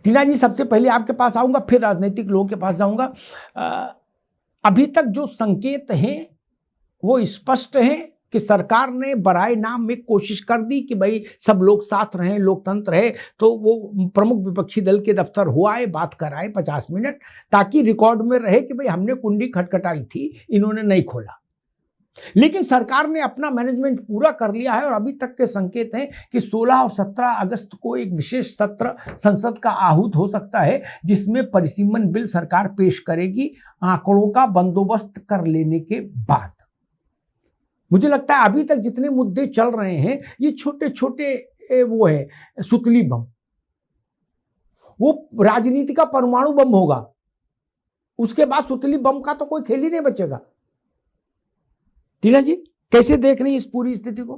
टीना जी, सबसे पहले आपके पास आऊंगा, फिर राजनीतिक लोगों के पास जाऊंगा। अभी तक जो संकेत हैं वो स्पष्ट हैं कि सरकार ने बराए नाम में कोशिश कर दी कि भाई सब लोग साथ रहें, लोकतंत्र है, तो वो प्रमुख विपक्षी दल के दफ्तर हुआ है, बात कराए 50 मिनट, ताकि रिकॉर्ड में रहे कि भाई हमने कुंडी खटखटाई थी, इन्होंने नहीं खोला। लेकिन सरकार ने अपना मैनेजमेंट पूरा कर लिया है और अभी तक के संकेत हैं कि 16 और 17 अगस्त को एक विशेष सत्र संसद का आहूत हो सकता है, जिसमें परिसीमन बिल सरकार पेश करेगी आंकड़ों का बंदोबस्त कर लेने के बाद। मुझे लगता है अभी तक जितने मुद्दे चल रहे हैं ये छोटे छोटे वो है सुतली बम, वो राजनीति का परमाणु बम होगा, उसके बाद सुतली बम का तो कोई खेल ही नहीं बचेगा। टीना जी, कैसे देख रही है इस पूरी स्थिति को?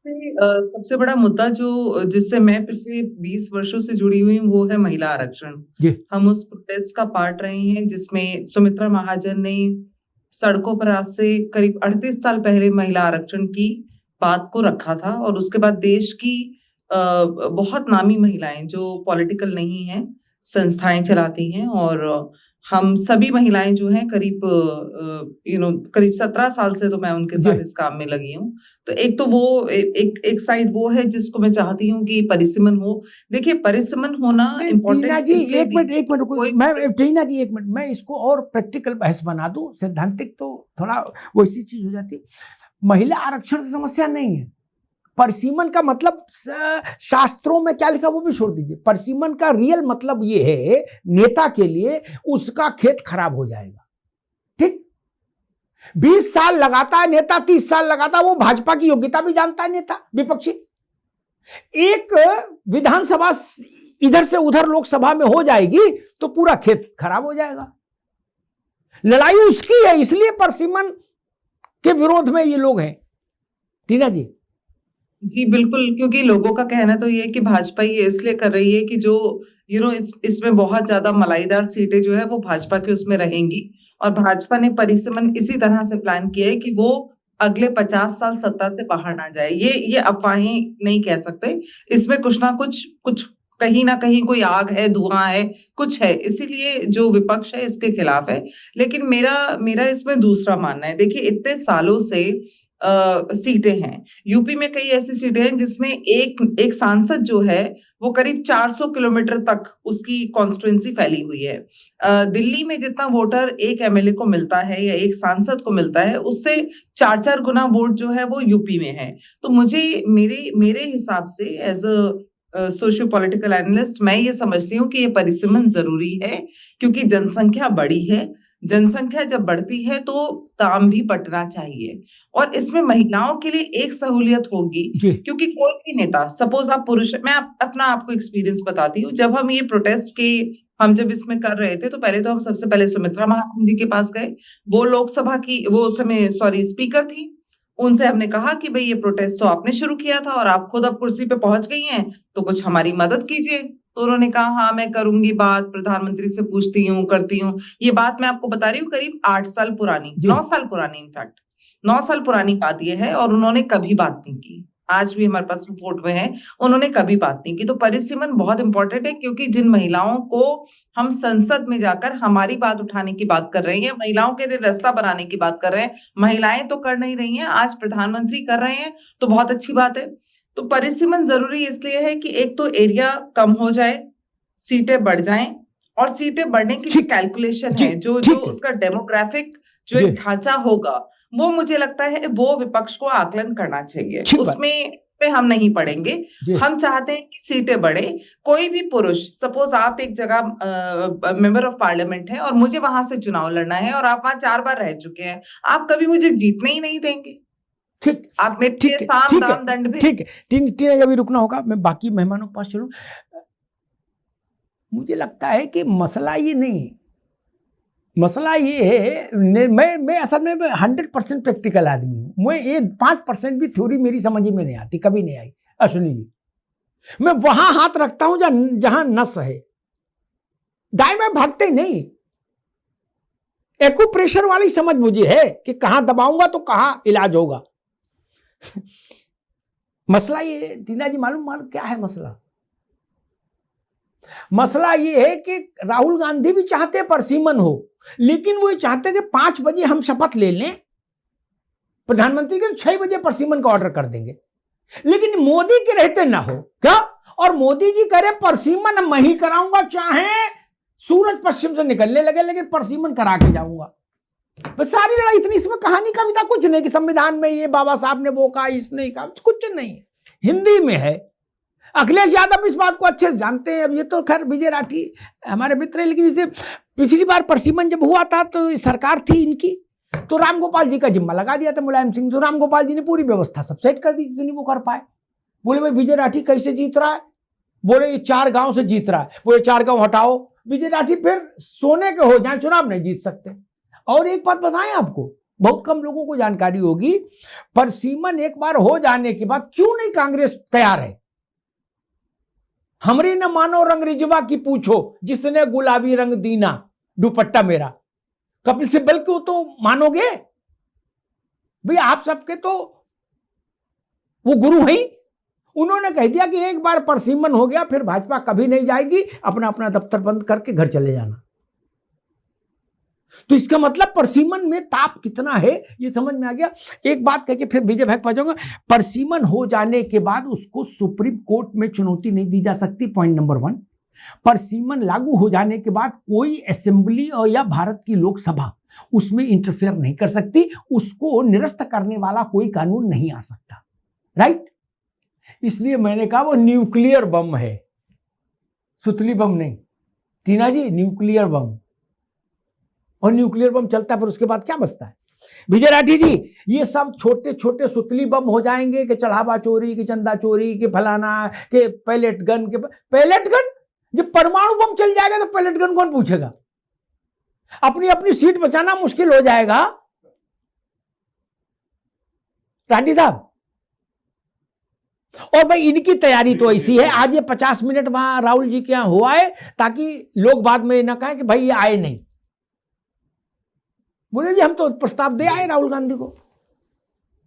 सबसे बड़ा मुद्दा जो जिससे मैं पिछले 20 वर्षों से जुड़ी हुई हूँ वो है महिला आरक्षण। हम उस प्रोटेस्ट का पार्ट रहे हैं जिसमें सुमित्रा महाजन ने सड़कों पर आज से करीब 38 साल पहले महिला आरक्षण की बात को रखा था, और उसके बाद देश की बहुत नामी महिलाएं जो पॉलिटिकल नहीं हैं, संस्थाएं चलाती हैं, और हम सभी महिलाएं जो हैं करीब करीब 17 साल से तो मैं उनके साथ इस काम में लगी हूँ। तो एक तो वो एक साइड वो है जिसको मैं चाहती हूँ कि परिसीमन हो। देखिए, परिसीमन होना इम्पोर्टेंट। टीना जी एक मिनट, टीना जी एक मिनट, मैं इसको और प्रैक्टिकल बहस बना दूं, सैद्धांतिक तो थोड़ा वैसी चीज हो जाती। महिला आरक्षण से समस्या नहीं है, परिसीमन का मतलब शास्त्रों में क्या लिखा वो भी छोड़ दीजिए। परिसीमन का रियल मतलब ये है नेता के लिए उसका खेत खराब हो जाएगा। ठीक, 20 साल लगाता है नेता, 30 साल लगाता है, वो भाजपा की योग्यता भी जानता है नेता विपक्षी। एक विधानसभा इधर से उधर लोकसभा में हो जाएगी तो पूरा खेत खराब हो जाएगा। लड़ाई उसकी है, इसलिए परिसीमन के विरोध में ये लोग हैं। टीना जी जी बिल्कुल, क्योंकि लोगों का कहना तो ये है कि भाजपा ये इसलिए कर रही है कि जो इसमें बहुत ज्यादा मलाईदार सीटें जो है वो भाजपा के उसमें रहेंगी, और भाजपा ने परिसीमन इसी तरह से प्लान किया है कि वो अगले 50 साल सत्ता से बाहर ना जाए। ये अफवाहें नहीं कह सकते, इसमें कुछ ना कुछ कहीं ना कहीं कोई आग है, धुआं है, कुछ है, इसीलिए जो विपक्ष है इसके खिलाफ है। लेकिन मेरा इसमें दूसरा मानना है। देखिए, इतने सालों से सीटें हैं, यूपी में कई ऐसी सीटें हैं जिसमें एक सांसद जो है वो करीब 400 किलोमीटर तक उसकी कॉन्स्टिट्यूएंसी फैली हुई है। दिल्ली में जितना वोटर एक एमएलए को मिलता है या एक सांसद को मिलता है, उससे 4-4 गुना वोट जो है वो यूपी में है। तो मुझे मेरे हिसाब से as a socio political analyst मैं ये समझती हूँ कि ये परिसीमन जरूरी है, क्योंकि जनसंख्या बड़ी है। जनसंख्या जब बढ़ती है तो दाम भी बढ़ना चाहिए, और इसमें महिलाओं के लिए एक सहूलियत होगी, क्योंकि कोई भी नेता, सपोज आप पुरुष, मैं अपना आपको एक्सपीरियंस बताती हूँ। जब हम ये प्रोटेस्ट के हम जब इसमें कर रहे थे तो पहले तो हम सबसे पहले सुमित्रा महाजन जी के पास गए। वो लोकसभा की वो उस समय स्पीकर थी। उनसे हमने कहा कि भाई ये प्रोटेस्ट तो आपने शुरू किया था और आप खुद अब कुर्सी पे पहुंच गई हैं, तो कुछ हमारी मदद कीजिए। तो उन्होंने कहा हाँ मैं करूंगी बात, प्रधानमंत्री से पूछती हूँ, करती हूँ। ये बात मैं आपको बता रही हूँ करीब 8 साल पुरानी, 9 साल पुरानी, इनफैक्ट 9 साल पुरानी बात ये है, और उन्होंने कभी बात नहीं की। आज भी हमारे पास रिपोर्ट में है, उन्होंने कभी बात नहीं की। तो परिसीमन बहुत इंपॉर्टेंट है, क्योंकि जिन महिलाओं को हम संसद में जाकर हमारी बात उठाने की बात कर रहे हैं, महिलाओं के लिए रास्ता बनाने की बात कर रहे हैं, महिलाएं तो कर नहीं रही हैं, आज प्रधानमंत्री कर रहे हैं, तो बहुत अच्छी बात है। तो परिसीमन जरूरी इसलिए है कि एक तो एरिया कम हो जाए, सीटें बढ़ जाएं, और सीटें बढ़ने की जो कैलकुलेशन है, जो उसका डेमोग्राफिक जो एक ढांचा होगा, वो मुझे लगता है वो विपक्ष को आकलन करना चाहिए। उसमें पे हम नहीं पड़ेंगे। हम चाहते हैं कि सीटें बढ़े। कोई भी पुरुष, सपोज आप एक जगह मेंबर ऑफ पार्लियामेंट है और मुझे वहां से चुनाव लड़ना है, और आप वहां 4 बार रह चुके हैं, आप कभी मुझे जीतने ही नहीं देंगे। ठीक, आप मेरे साम दाम दंड भी। ठीक है, अभी रुकना होगा, मैं बाकी मेहमानों के पास चलूं। मुझे लगता है कि मसला ये नहीं, मसला ये है, मैं असल में 100% प्रैक्टिकल आदमी हूं। मैं ये 5% भी थ्योरी मेरी समझ में नहीं आती, कभी नहीं आई। अश्विनी जी, मैं वहां हाथ रखता हूं जहां नस है, दाएं में भागते नहीं। एक्यूप्रेशर वाली समझ मुझे है कि कहां दबाऊंगा तो कहां इलाज होगा। मसला ये टीना जी मालूम क्या है मसला? मसला ये है कि राहुल गांधी भी चाहते परसीमन हो, लेकिन वो चाहते कि 5 बजे हम शपथ ले लें प्रधानमंत्री के, 6 बजे परसीमन का ऑर्डर कर देंगे, लेकिन मोदी के रहते ना हो क्या। और मोदी जी करे परसीमन मैं ही कराऊंगा, चाहे सूरज पश्चिम से निकलने लगे, लेकिन परसीमन करा के जाऊंगा। बस सारी लड़ाई इतनी, इसमें कहानी कविता कुछ नहीं कि संविधान में ये बाबा साहब ने वो कहा, इसने कहा, कुछ नहीं, हिंदी में है। अखिलेश यादव इस बात को अच्छे से जानते हैं। अब ये तो खैर विजय राठी हमारे मित्र हैं, लेकिन जैसे पिछली बार परसीमन जब हुआ था तो सरकार थी इनकी, तो राम गोपाल जी का जिम्मा लगा दिया था मुलायम सिंह, तो राम गोपाल जी ने पूरी व्यवस्था सब सेट कर दी जितनी वो कर पाए। बोले भाई विजय राठी कैसे जीत रहा है, बोले ये 4 गांव से जीत रहा है, बोले 4 गांव हटाओ, विजय राठी फिर सोने के हो जाए, चुनाव नहीं जीत सकते। और एक बात बताएं आपको, बहुत कम लोगों को जानकारी होगी, परसीमन एक बार हो जाने के बाद क्यों नहीं कांग्रेस तैयार है। हमरी न मानो रंग रिजवा की पूछो, जिसने गुलाबी रंग दीना दुपट्टा मेरा, कपिल सिब्बल को तो मानोगे भाई, आप सबके तो वो गुरु हैं। उन्होंने कह दिया कि एक बार परसीमन हो गया फिर भाजपा कभी नहीं जाएगी, अपना अपना दफ्तर बंद करके घर चले जाना। तो इसका मतलब परसीमन में ताप कितना है ये समझ में आ गया। एक बात कह के फिर विजय भाग पहुंचाऊंगा, परसीमन हो जाने के बाद उसको सुप्रीम कोर्ट में चुनौती नहीं दी जा सकती, पॉइंट नंबर 1। परसीमन लागू हो जाने के बाद कोई असेंबली और या भारत की लोकसभा उसमें इंटरफेयर नहीं कर सकती, उसको निरस्त करने वाला कोई कानून नहीं आ सकता, राइट। इसलिए मैंने कहा वो न्यूक्लियर बम है, सुतली बम नहीं। टीना जी, न्यूक्लियर बम, और न्यूक्लियर बम चलता है फिर उसके बाद क्या बचता है। विजय राठी जी, ये सब छोटे छोटे सुतली बम हो जाएंगे कि चढ़ावा चोरी, कि चंदा चोरी, कि फलाना, कि पैलेट गन, के पैलेट गन, जब परमाणु बम चल जाएगा तो पैलेट गन कौन पूछेगा। अपनी अपनी सीट बचाना मुश्किल हो जाएगा राठी साहब। और भाई इनकी तैयारी तो ऐसी है, आज ये 50 मिनट वहां राहुल जी के यहां हुआ है ताकि लोग बाद में ना कहें कि भाई ये आए नहीं। बोले जी हम तो प्रस्ताव दे आए राहुल गांधी को।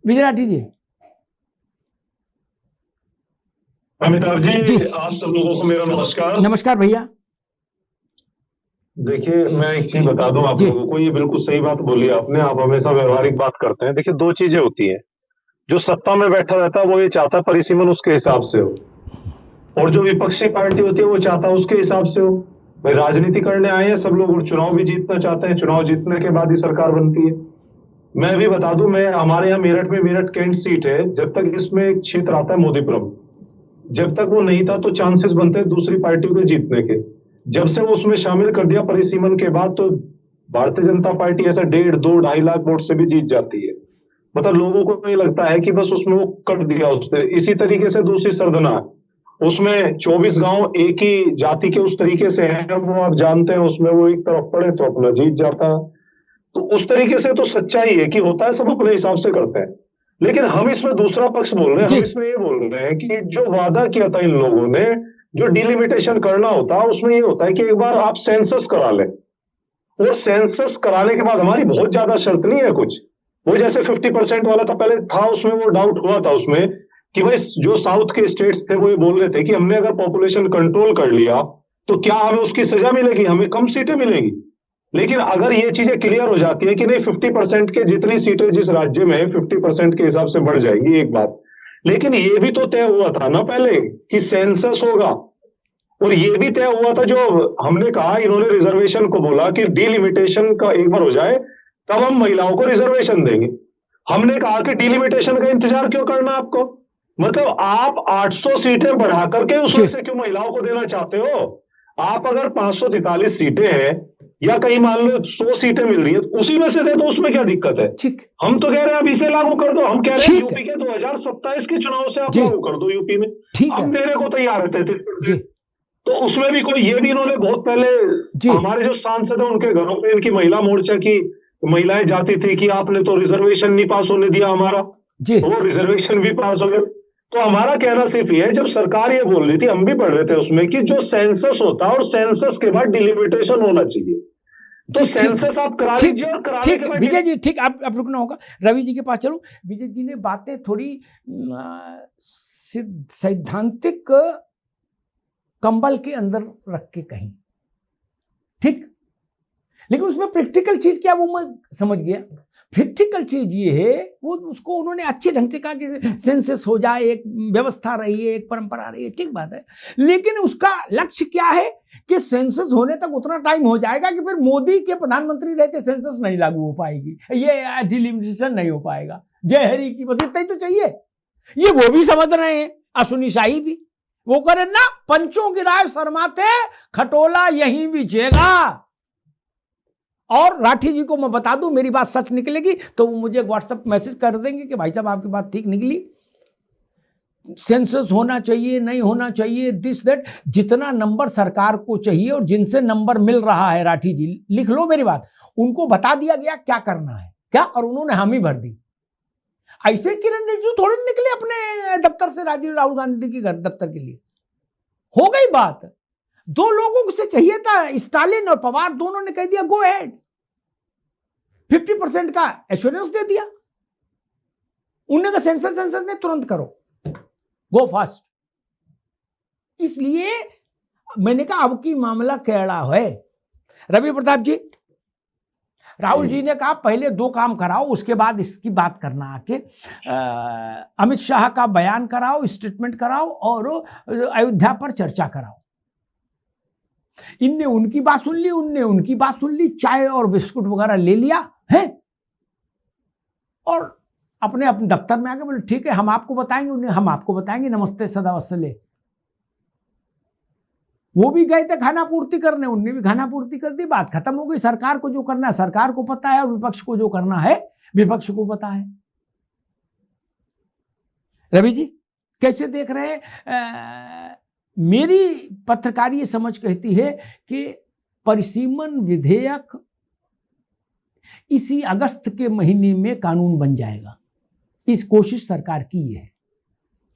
विजय राठी जी। अमिताभ जी, आप सब लोगों को मेरा नमस्कार। नमस्कार भैया। देखिए, मैं एक चीज बता दूं आप लोगों को, ये बिल्कुल सही बात बोली आपने। आप हमेशा व्यवहारिक बात करते हैं। देखिए, 2 चीजें होती हैं। जो सत्ता में बैठा रहता है वो ये चाहता है परिसीमन उसके हिसाब से हो, और जो विपक्षी पार्टी होती है वो चाहता है उसके हिसाब से हो। भाई राजनीति करने आए हैं सब लोग, और चुनाव भी जीतना चाहते हैं। चुनाव जीतने के बाद ही सरकार बनती है। मैं भी बता दूं, मैं हमारे यहाँ मेरठ में मेरठ कैंट सीट है। जब तक इसमें एक क्षेत्र आता है मोदीपुरम, जब तक वो नहीं था तो चांसेस बनते हैं दूसरी पार्टियों के जीतने के। जब से वो उसमें शामिल कर दिया परिसीमन के बाद, तो भारतीय जनता पार्टी ऐसा 1.5, 2, 2.5 लाख वोट से भी जीत जाती है। मतलब लोगों को ये लगता है कि बस उसमें वो कट दिया उसने। इसी तरीके से दूसरी सरगना है, उसमें 24 गांव एक ही जाति के उस तरीके से हैं, वो आप जानते हैं। उसमें वो एक तरफ पड़े तो अपना जीत जाता है। तो उस तरीके से तो सच्चाई है कि होता है, सब अपने हिसाब से करते हैं। लेकिन हम इसमें दूसरा पक्ष बोल रहे हैं। हम इसमें ये बोल रहे हैं कि जो वादा किया था इन लोगों ने, जो डिलिमिटेशन करना होता है, उसमें ये होता है कि एक बार आप सेंसस करा लें, और सेंसस कराने के बाद हमारी बहुत ज्यादा शर्त नहीं है कुछ। वो जैसे 50% वाला था पहले था, उसमें वो डाउट हुआ था उसमें कि भाई जो साउथ के स्टेट्स थे वो ये बोल रहे थे कि हमने अगर पॉपुलेशन कंट्रोल कर लिया तो क्या हमें उसकी सजा मिलेगी, हमें कम सीटें मिलेगी। लेकिन अगर ये चीजें क्लियर हो जाती है कि नहीं 50% के जितनी सीटें जिस राज्य में 50% के हिसाब से बढ़ जाएंगी, एक बात। लेकिन ये भी तो तय हुआ था ना पहले कि सेंसस होगा, और ये भी तय हुआ था, जो हमने कहा, इन्होंने रिजर्वेशन को बोला कि डिलिमिटेशन का एक बार हो जाए तब हम महिलाओं को रिजर्वेशन देंगे। हमने कहा कि डिलिमिटेशन का इंतजार क्यों करना आपको, मतलब आप 800 सीटें बढ़ा करके उसमें से क्यों महिलाओं को देना चाहते हो। आप अगर 543 सीटें हैं या कहीं मान लो 100 सीटें मिल रही है, उसी में से दे दो, उसमें क्या दिक्कत है। ठीक, हम तो कह रहे हैं अब इसे लागू कर दो। हम कह रहे हैं यूपी के 2027 के चुनाव से आप लागू कर दो यूपी में, हम देने को तैयार है 33%। तो उसमें भी कोई, ये भी इन्होंने बहुत पहले हमारे जो सांसद है उनके घरों पे इनकी महिला मोर्चा की महिलाएं जाती थी कि आपने तो रिजर्वेशन नहीं पास होने दिया हमारा, वो रिजर्वेशन भी पास हो गए। तो हमारा कहना सिर्फ ये है, जब सरकार ये बोल रही थी, हम भी पढ़ रहे थे उसमें कि जो सेंसस होता है और सेंसस के बाद डिलिमिटेशन होना चाहिए, तो सेंसस आप करा लीजिए और कराने के बाद। विजय जी ठीक, आप रुकना होगा, रवि जी के पास चलो। विजय जी ने बातें थोड़ी सैद्धांतिक कंबल के अंदर रख के कहीं, ठीक। लेकिन उसमें प्रैक्टिकल चीज क्या, वो मैं समझ गया। प्रैक्टिकल चीज ये है, वो उसको उन्होंने अच्छे ढंग से कहा कि सेंसस हो जाए, एक व्यवस्था रही है, एक परंपरा रही है, ठीक बात है। लेकिन उसका लक्ष्य क्या है कि सेंसस होने तक उतना टाइम हो जाएगा कि फिर मोदी के प्रधानमंत्री रहते सेंसस नहीं लागू हो पाएगी, ये डिलिमिटेशन नहीं हो पाएगा। जय हरि की, बस इतना ही तो चाहिए। ये वो भी समझ रहे हैं, अश्विनी शाही भी वो करें ना, पंचों की राय शर्माते, खटोला यहीं बिछेगा। और राठी जी को मैं बता दूं, मेरी बात सच निकलेगी तो वो मुझे व्हाट्सएप मैसेज कर देंगे कि भाई साहब आपकी बात ठीक निकली, सेंसस होना चाहिए, नहीं होना चाहिए, दिस दैट। जितना नंबर सरकार को चाहिए और जिनसे नंबर मिल रहा है, राठी जी लिख लो मेरी बात, उनको बता दिया गया क्या करना है क्या, और उन्होंने हामी भर दी। ऐसे किरण रिजिजू थोड़ी निकले अपने दफ्तर से राहुल गांधी के घर दफ्तर के लिए। हो गई बात, दो लोगों से चाहिए था, स्टालिन और पवार दोनों ने कह दिया गो अहेड, 50% का एश्योरेंस दे दिया। उन्होंने कहा सेंसस ने तुरंत करो, गो फास्ट। इसलिए मैंने कहा अब की मामला कैड़ा है। रवि प्रताप जी, राहुल जी ने कहा पहले 2 काम कराओ, उसके बाद इसकी बात करना आके। अमित शाह का बयान कराओ, स्टेटमेंट कराओ, और अयोध्या पर चर्चा कराओ। इनने उनकी बात सुन ली, उनने उनकी बात सुन ली, चाय और बिस्कुट वगैरह ले लिया है, और अपने अपने दफ्तर में आके बोले ठीक है हम आपको बताएंगे, उन्हें हम आपको बताएंगे, नमस्ते सदा वत्सले। वो भी गए थे खाना पूर्ति करने, उनने भी खाना पूर्ति कर दी, बात खत्म हो गई। सरकार को जो करना है सरकार को पता है, और विपक्ष को जो करना है विपक्ष को पता है। रवि जी कैसे देख रहे हैं? मेरी पत्रकारीय समझ कहती है कि परिसीमन विधेयक इसी अगस्त के महीने में कानून बन जाएगा। इस कोशिश सरकार की है,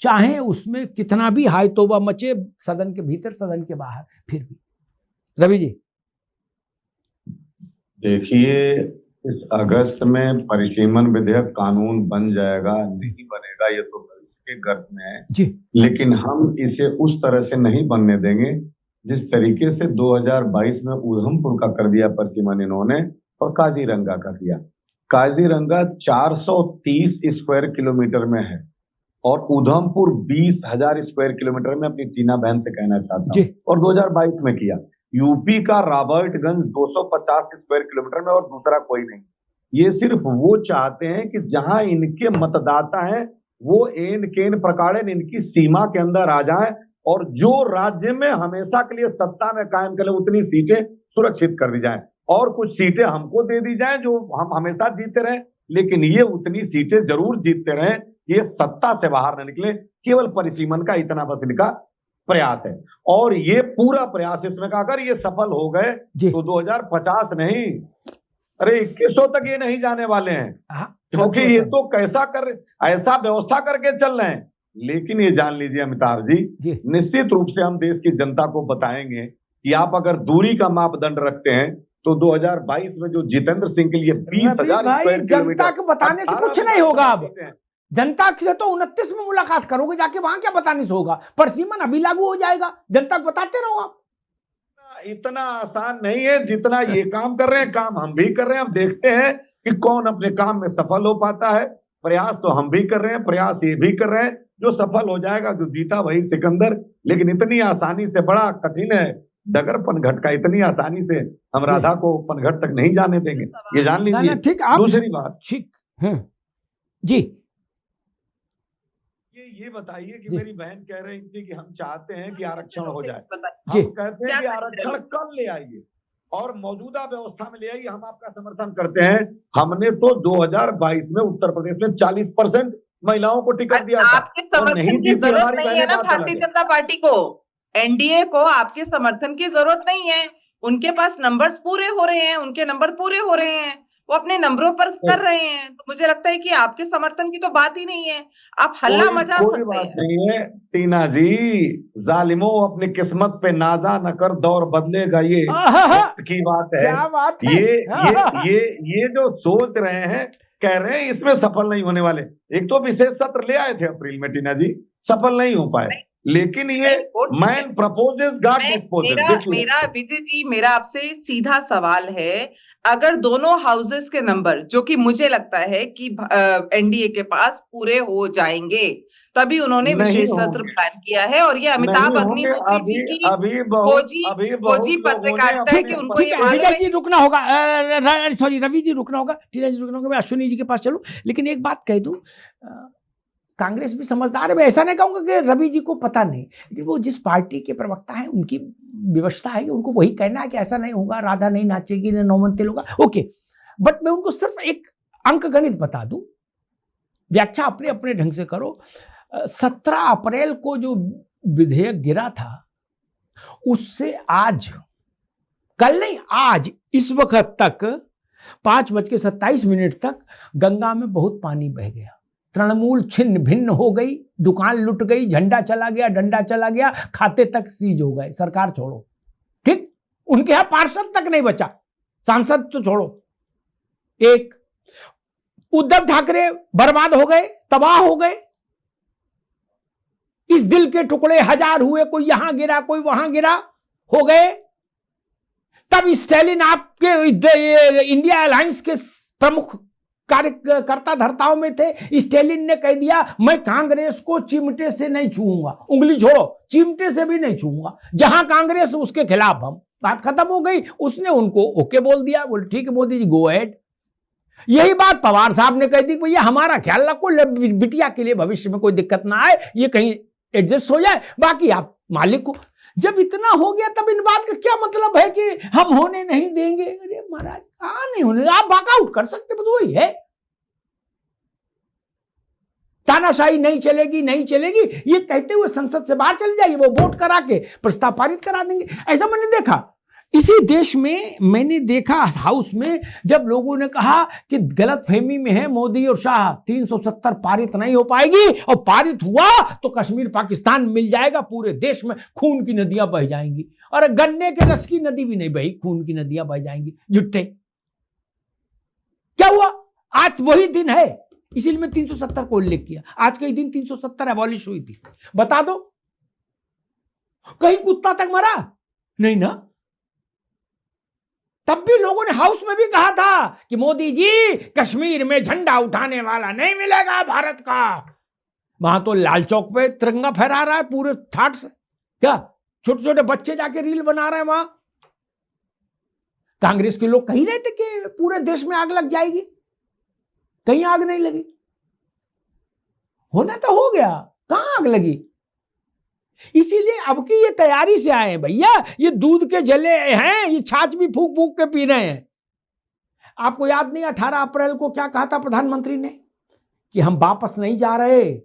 चाहे उसमें कितना भी हाय तौबा मचे, सदन के भीतर सदन के बाहर, फिर भी। रवि जी देखिए, इस अगस्त में परिसीमन विधेयक कानून बन जाएगा नहीं बनेगा ये तो भविष्य के गर्भ में है जी, लेकिन हम इसे उस तरह से नहीं बनने देंगे जिस तरीके से 2022 में उधमपुर का कर दिया परिसीमन इन्होंने, और काजीरंगा का किया। काजीरंगा 430 स्क्वायर किलोमीटर में है और उधमपुर 20,000 स्क्वायर किलोमीटर में, अपनी टीना बहन से कहना चाहता हूँ, और 2022 में किया। यूपी का रॉबर्टगंज 250 स्क्वायर किलोमीटर में, और दूसरा कोई नहीं। ये सिर्फ वो चाहते हैं कि जहां इनके मतदाता हैं वो एन केन प्रकारेण इनकी सीमा के अंदर आ जाएं, और जो राज्य में हमेशा के लिए सत्ता में कायम करे उतनी सीटें सुरक्षित कर दी जाएं, और कुछ सीटें हमको दे दी जाएं जो हम हमेशा जीते रहे, लेकिन ये उतनी सीटें जरूर जीतते रहे, ये सत्ता से बाहर न निकले। केवल परिसीमन का इतना बस इनका प्रयास है, और ये पूरा प्रयास इसमें का अगर ये सफल हो गए तो 2050 नहीं, अरे 2100 तक ये नहीं जाने वाले हैं, क्योंकि ये तो कैसा कर ऐसा व्यवस्था करके चल रहे हैं। लेकिन ये जान लीजिए अमिताभ जी, निश्चित रूप से हम देश की जनता को बताएंगे कि आप अगर दूरी का मापदंड रखते हैं तो 2022 में जो जितेंद्र सिंह के लिए 20,000 स्क्वायर जनता को बताने से कुछ नहीं होगा। अब जनता से तो 29 में मुलाकात करोगे जाके, वहां क्या बताने से होगा? परिसीमन अभी लागू हो जाएगा, जनता को बताते रहो आप। इतना आसान नहीं है जितना ये काम कर रहे हैं, काम हम भी कर रहे हैं। हम देखते हैं कि कौन अपने काम में सफल हो पाता है। प्रयास तो हम भी कर रहे हैं, प्रयास ये भी कर रहे हैं, जो सफल हो जाएगा, जो जीता वही सिकंदर। लेकिन इतनी आसानी से, बड़ा कठिन है डगर पनघट का, इतनी आसानी से हम राधा को पनघट तक नहीं जाने देंगे, ये जान लीजिए। ठीक, दूसरी बात ठीक जी, ये बताइए कि मेरी बहन कह रही थी कि हम चाहते हैं कि आरक्षण हो जाए, जी, हम कहते हैं कि आरक्षण कल ले आइए और मौजूदा व्यवस्था में ले आइए, हम आपका समर्थन करते हैं। हमने तो 2022 में उत्तर प्रदेश में 40% महिलाओं को टिकट दिया था। आपके समर्थन की जरूरत नहीं है ना भारतीय जनता पार्टी को, एनडीए को आपके समर्थन की जरूरत नहीं है। उनके पास नंबर्स पूरे हो रहे हैं, उनके नंबर पूरे हो रहे हैं, वो अपने नंबरों पर कर रहे हैं। तो मुझे लगता है कि आपके समर्थन की तो बात ही नहीं है, आप हल्ला मचा सकते हैं। नहीं है टीना जी, जालिमो अपनी किस्मत पे नाजा न कर, दौर बदलेगा, ये की बात है। क्या बात है? ये जो सोच रहे हैं, कह रहे हैं इसमें सफल नहीं होने वाले। एक तो विशेष सत्र ले आए थे अप्रैल में टीना जी, सफल नहीं हो पाए। लेकिन ये नहीं, वो ठीक है। मैन प्रपोजेस गॉड मैं डिस्पोजेस। मेरा देखिए मेरा विजय जी, मेरा आपसे सीधा सवाल है, अगर दोनों हाउसेस के नंबर, जो कि मुझे लगता है कि एनडीए के पास पूरे हो जाएंगे, तभी उन्होंने नहीं विशेष सत्र होंगे, प्लान किया है, और ये अमिताभ नहीं होंगे। अग्निहोत्री अभी जी की अभी खोजी बहुत लोगों ने पत्रकारिता है कि अपने उनको ठीक ये है मालूम विजय है जी कि रुकना होगा, सॉरी रवि जी रुकना होगा, टीना जी रुकना होगा, मैं अश्विनी जी के पास चलूं। लेकिन एक बात कह दूं, कांग्रेस भी समझदार है, मैं ऐसा नहीं कहूंगा कि रवि जी को पता नहीं, लेकिन वो जिस पार्टी के प्रवक्ता हैं उनकी व्यवस्था है कि उनको वही कहना है कि ऐसा नहीं होगा, राधा नहीं नाचेगी, न नौमन तिल होगा, ओके। बट मैं उनको सिर्फ एक अंक गणित बता दूं, व्याख्या अपने अपने ढंग से करो। 17 अप्रैल को जो विधेयक गिरा था, उससे आज, कल नहीं आज, इस वक्त तक 5:27 तक गंगा में बहुत पानी बह गया, तृणमूल छिन्न भिन्न हो गई, दुकान लुट गई, झंडा चला गया, डंडा चला गया, खाते तक सीज हो गए, सरकार छोड़ो, ठीक, उनके यहां पार्षद तक नहीं बचा, सांसद तो छोड़ो। एक, उद्धव ठाकरे बर्बाद हो गए, तबाह हो गए, इस दिल के टुकड़े हजार हुए, कोई यहां गिरा कोई वहां गिरा, हो गए। तब स्टालिन आपके इंडिया अलायंस के प्रमुख कार्यकर्ता धर्ताओं में थे, स्टालिन ने कह दिया मैं कांग्रेस को चिमटे से नहीं छूऊंगा, उंगली छोड़ो, चिमटे से भी नहीं छूऊंगा, जहां कांग्रेस उसके खिलाफ हम, बात खत्म हो गई। उसने उनको ओके बोल दिया, बोले ठीक है मोदी जी गो अहेड। यही बात पवार साहब ने कह दी, भैया हमारा ख्याल रखो, बिटिया के लिए भविष्य में कोई दिक्कत ना आए, ये कहीं एडजस्ट हो जाए, बाकी आप मालिक को। जब इतना हो गया तब इन बात का क्या मतलब है कि हम होने नहीं देंगे? अरे महाराज कहां नहीं होने, आप वॉकआउट कर सकते, बस वही है। तानाशाही नहीं चलेगी, नहीं चलेगी, ये कहते हुए संसद से बाहर चले जाइए, वो वोट करा के प्रस्ताव पारित करा देंगे। ऐसा मैंने देखा इसी देश में, मैंने देखा हाउस में, जब लोगों ने कहा कि गलतफहमी में है मोदी और शाह, 370 पारित नहीं हो पाएगी, और पारित हुआ तो कश्मीर पाकिस्तान मिल जाएगा, पूरे देश में खून की नदियां बह जाएंगी। और गन्ने के रस की नदी भी नहीं बही, खून की नदियां बह जाएंगी। झुट्टे। क्या हुआ? आज वही दिन है, इसीलिए मैं 370 को उल्लेख किया। आज के दिन 370 एबॉलिश हुई थी। बता दो कहीं कुत्ता तक मरा नहीं ना। तब भी लोगों ने हाउस में भी कहा था कि मोदी जी कश्मीर में झंडा उठाने वाला नहीं मिलेगा भारत का। वहां तो लाल चौक पे तिरंगा फहरा रहा है पूरे ठाट से, क्या छोटे छोटे बच्चे जाके रील बना रहे हैं वहां। कांग्रेस के लोग कही रहे थे कि पूरे देश में आग लग जाएगी, कहीं आग नहीं लगी। होना तो हो गया, कहां आग लगी? इसीलिए अब की ये तैयारी से आए हैं भैया, ये दूध के जले हैं, ये छाछ भी फूक फूक के पी रहे हैं। आपको याद नहीं 18 अप्रैल को क्या कहा था प्रधानमंत्री ने कि हम वापस नहीं जा रहे,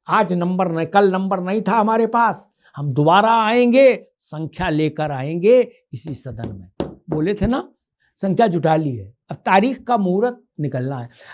आज नंबर नहीं, कल नंबर नहीं था हमारे पास, हम दोबारा आएंगे, संख्या लेकर आएंगे इसी सदन में, बोले थे ना। संख्या जुटा ली है, अब तारीख का मुहूर्त निकलना है।